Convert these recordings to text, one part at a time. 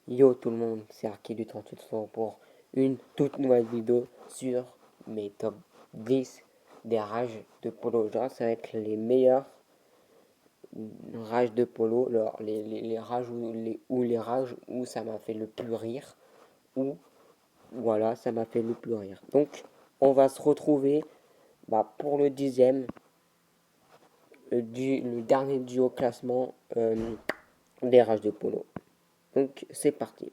Yo tout le monde, c'est Arki du 38 pour une toute nouvelle vidéo sur mes top 10 des rages de polo. Genre, ça va être les meilleures rages de polo, alors, les rages les rages où ça m'a fait le plus rire, ou voilà, ça m'a fait le plus rire. Donc, on va se retrouver pour le dixième, le dernier duo classement des rages de polo. Donc, c'est parti.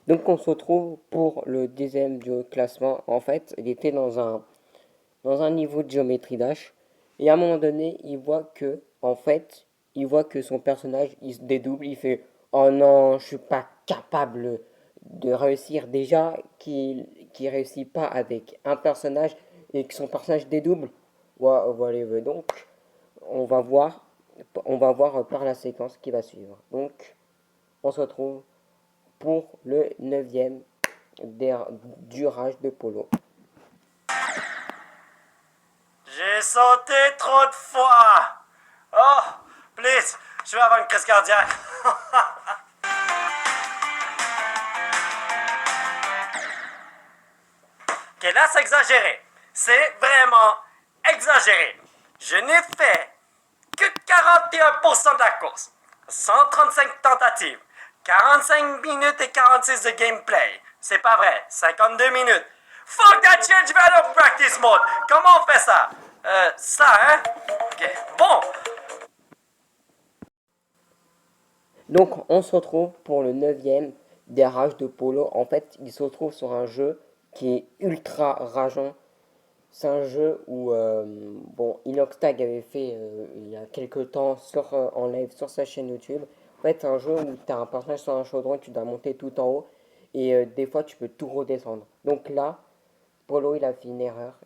Donc on se retrouve pour le dixième du classement. En fait, il était dans un niveau de géométrie dash. Et à un moment donné, il voit que son personnage, il se dédouble. Il fait, oh non, je suis pas capable de réussir. Déjà, qu'il réussit pas avec un personnage et que son personnage dédouble. Voilà, donc, on va voir, on va voir par la séquence qui va suivre. Donc, on se retrouve pour le neuvième du rage de polo. J'ai sauté trop de fois. Oh, please, je vais avoir une crise cardiaque. Ok, là, c'est exagéré. C'est vraiment exagéré. Je n'ai fait que 41% de la course. 135 tentatives. 45 minutes et 46 de gameplay. C'est pas vrai. 52 minutes. Fuck that shit, je vais aller au practice mode. Comment on fait ça? Ça, hein? Ok, bon. Donc on se retrouve pour le neuvième des rages de polo. En fait, il se retrouve sur un jeu qui est ultra rageant. C'est un jeu où bon, Inoxtag avait fait il y a quelques temps en live sur sa chaîne YouTube. En fait, c'est un jeu où tu as un personnage sur un chaudron et tu dois monter tout en haut. Et des fois, tu peux tout redescendre. Donc là, Polo, il a fait une erreur.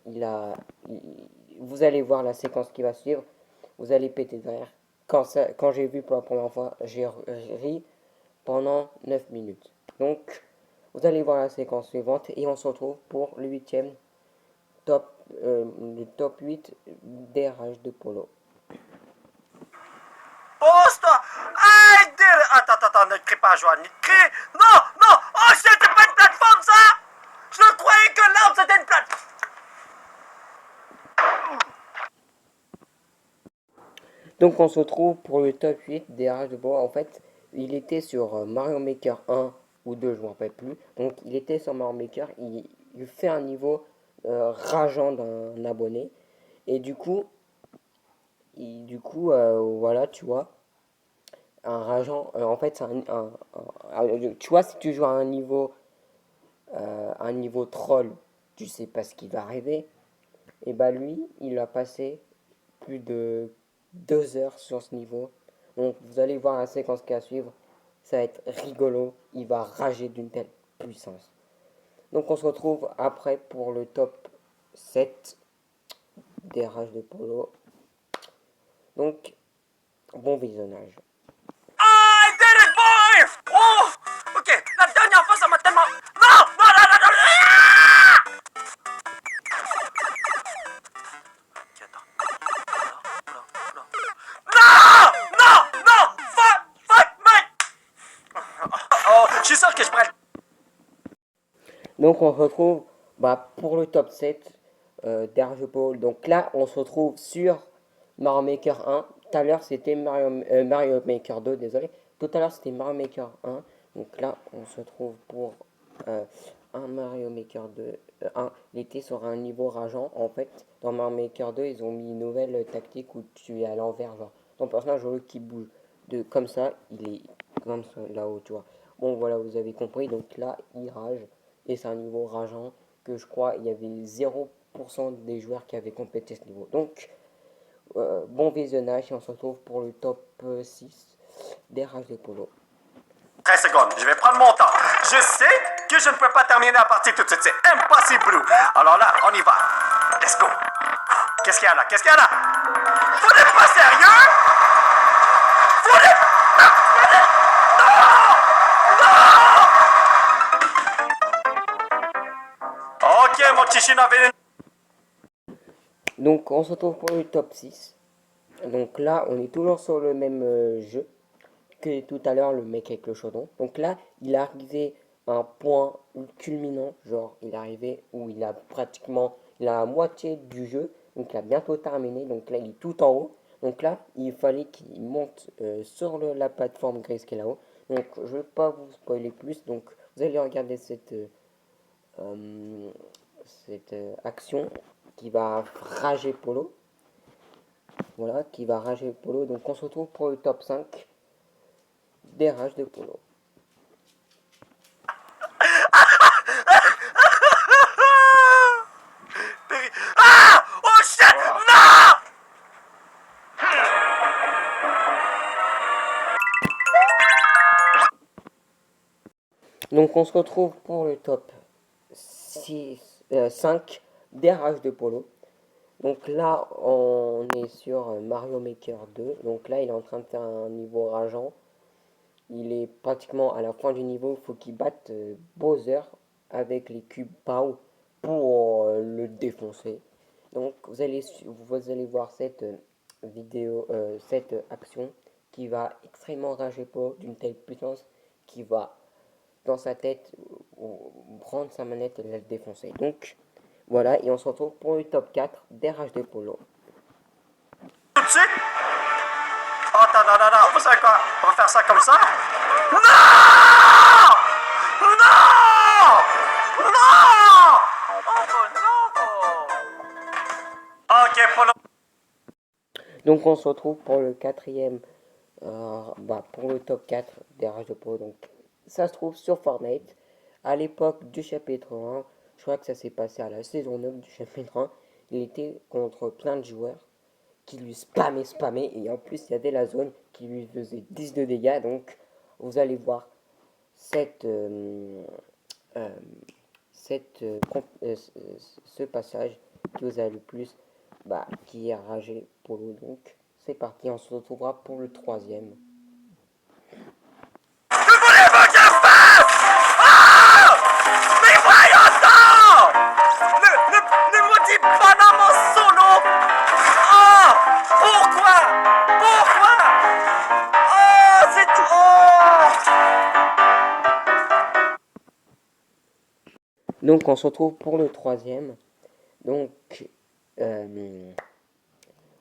Vous allez voir la séquence qui va suivre. Vous allez péter de rire. Quand j'ai vu pour la première fois, j'ai ri pendant 9 minutes. Donc, vous allez voir la séquence suivante et on se retrouve pour le huitième le top 8 des rages de Polo. Pose-toi! Hey, attends, ne crie pas, Joanne. Ne crie! Non, non! Oh shit, c'est pas une plateforme, ça! Je croyais que l'arbre, c'était une plateforme! Donc, on se retrouve pour le top 8 des rages de Polo. En fait, il était sur Mario Maker 1 ou 2, je ne me rappelle plus. Donc, il était sur Mario Maker. Il fait un niveau rageant d'un abonné. Et voilà, tu vois, un rageant, en fait, c'est tu vois, si tu joues à un niveau troll, tu sais pas ce qui va arriver. Et bah lui, il a passé plus de 2 heures sur ce niveau. Donc vous allez voir la séquence qui va suivre. Ça va être rigolo. Il va rager d'une telle puissance. Donc on se retrouve après pour le top 7 des rages de polo. Donc bon visionnage. I did it, boy! Oh! Ok, la dernière fois, ça m'a tellement... Non! Non, non, non, non! Ah! Ok, attends. Non! Non! Non! Fuck! Fuck, mate! Oh, je suis sûr que je pourrais... Donc on se retrouve pour le top 7 d'Arge Paul. Donc là, on se retrouve sur Mario Maker 1. Tout à l'heure, c'était Mario Maker 2, désolé. Tout à l'heure, c'était Mario Maker 1. Donc là, on se trouve pour un Mario Maker 2. 1. Il était sur un niveau rageant. En fait, dans Mario Maker 2, ils ont mis une nouvelle tactique où tu es à l'envers. Genre, ton personnage, au lieu qu'il bouge comme ça, il est comme ça, là-haut, tu vois. Bon, voilà, vous avez compris. Donc là, il rage. Et c'est un niveau rageant que je crois il y avait 0% des joueurs qui avaient complété ce niveau. Donc, bon visionnage et on se retrouve pour le top 6 des rages de polo. 13 secondes, je vais prendre mon temps. Je sais que je ne peux pas terminer la partie tout de suite, c'est impossible. Alors là, on y va. Let's go. Qu'est-ce qu'il y a là? Qu'est-ce qu'il y a là? Vous n'êtes pas sérieux? Vous n'êtes... Ok, mon petit chien avait... Donc, on se retrouve pour le top 6. Donc là, on est toujours sur le même jeu. que tout à l'heure le mec avec le chaudron. Donc là, il est arrivé à un point culminant, genre il est arrivé où il a pratiquement la moitié du jeu, donc il a bientôt terminé, donc là il est tout en haut. Donc là, il fallait qu'il monte sur la plateforme grise qui est là-haut. Donc je ne vais pas vous spoiler plus, donc vous allez regarder euh, cette action qui va rager Polo. Voilà, qui va rager Polo. Donc on se retrouve pour le top 5 des rages de Polo. Ah! Oh shit! Non! Donc on se retrouve pour le top 5 des rages de Polo. Donc là, on est sur Mario Maker 2. Donc là, il est en train de faire un niveau rageant. Il est pratiquement à la fin du niveau. Il faut qu'il batte Bowser avec les cubes POW pour le défoncer. Donc vous allez voir cette vidéo, cette action qui va extrêmement rager Polo d'une telle puissance qui va dans sa tête prendre sa manette et la défoncer. Donc voilà, et on se retrouve pour le top 4 des rages de Polo. Tout de suite? Oh, attends, non, non, non, vous savez quoi? On va faire ça comme ça? Non! Non! Non! Oh non! Ok, Polo. Donc on se retrouve pour le quatrième, pour le top 4 des rages de Polo. Donc ça se trouve sur Fortnite. À l'époque du chapitre 1, je crois que ça s'est passé à la saison 9 du chapitre 1. Il était contre plein de joueurs qui lui spammaient, et en plus il y avait la zone qui lui faisait 10 de dégâts. Donc vous allez voir cette, euh, ce passage qui vous a le plus, qui est ragé Polo. Donc c'est parti, on se retrouvera pour le troisième. Mais voyons donc! Ne maudis pas dans mon solo! Oh! Pourquoi? Pourquoi? Oh! C'est trop! Donc on se retrouve pour le troisième. Donc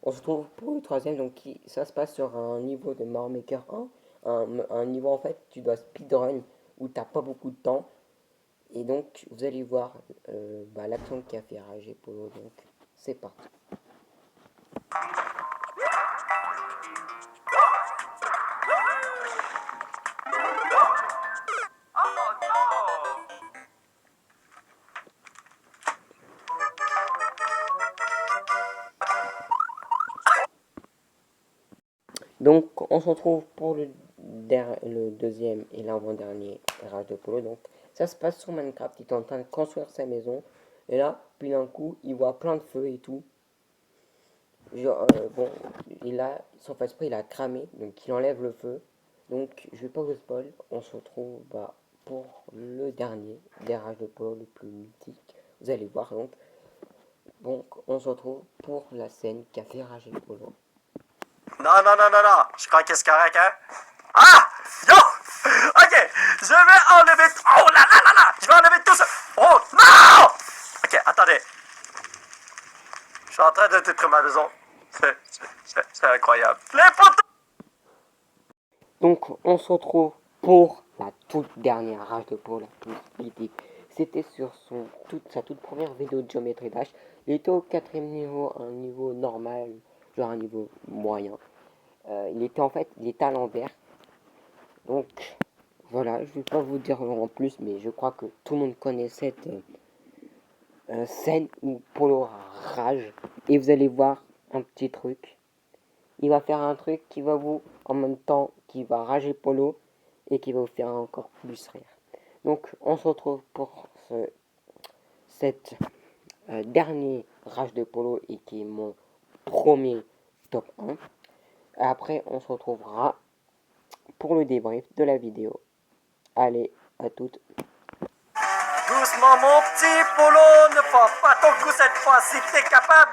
on se retrouve pour le troisième. Donc ça se passe sur un niveau de Mario Maker 1. Un niveau en fait tu dois speedrun où t'as pas beaucoup de temps. Et donc vous allez voir l'action qui a fait rager Polo. Donc c'est parti. Donc on se retrouve pour le deuxième et l'avant-dernier rage de Polo. Donc ça se passe sur Minecraft, il est en train de construire sa maison. Et là, puis d'un coup, il voit plein de feu et tout. Genre, bon, son face-spray il a cramé, donc il enlève le feu. Donc je vais pas vous spoil, on se retrouve pour le dernier des rages de Polo le plus mythique. Vous allez voir donc on se retrouve pour la scène qui a fait rager Polo. Non, non, non, non, non. Je crois que c'est correct, hein? Ah! Yo! Ok, je vais enlever... Oh là là là là! Je vais enlever tout ça. Oh non! Ok, attendez. Je suis en train de détruire ma maison. C'est incroyable. Les poteaux! Donc on se retrouve pour la toute dernière rage de Polo, la plus mythique. C'était sur sa toute première vidéo de Geometry Dash. Il était au quatrième niveau, un niveau normal, genre un niveau moyen. Il était à l'envers. Donc voilà, je vais pas vous dire en plus, mais je crois que tout le monde connaît cette scène où Polo rage. Et vous allez voir un petit truc. Il va faire un truc qui va en même temps, qui va rager Polo et qui va vous faire encore plus rire. Donc on se retrouve pour cette dernier rage de Polo et qui est mon premier top 1. Après on se retrouvera pour le débrief de la vidéo. Allez, à toutes. Doucement, mon petit Polo, ne prends pas ton coup cette fois si t'es capable.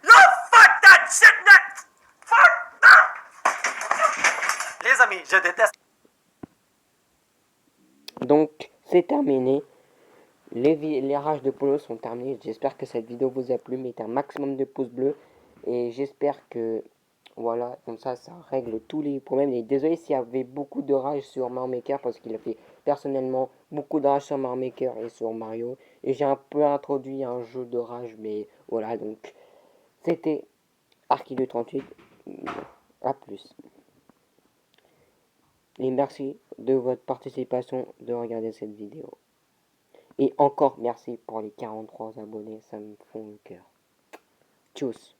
Yo, fuck that shit, net! Fuck that! Les les amis, je déteste. Donc, c'est terminé. Les rages de polo sont terminés. J'espère que cette vidéo vous a plu. Mettez un maximum de pouces bleus. Et j'espère que, voilà, comme ça règle tous les problèmes. Et désolé s'il y avait beaucoup de rage sur Mario Maker, parce qu'il a fait personnellement beaucoup de rage sur Mario Maker et sur Mario. Et j'ai un peu introduit un jeu de rage, mais voilà, donc c'était Archidu38. À plus. Et merci de votre participation de regarder cette vidéo. Et encore merci pour les 43 abonnés, ça me fond le cœur. Tchuss.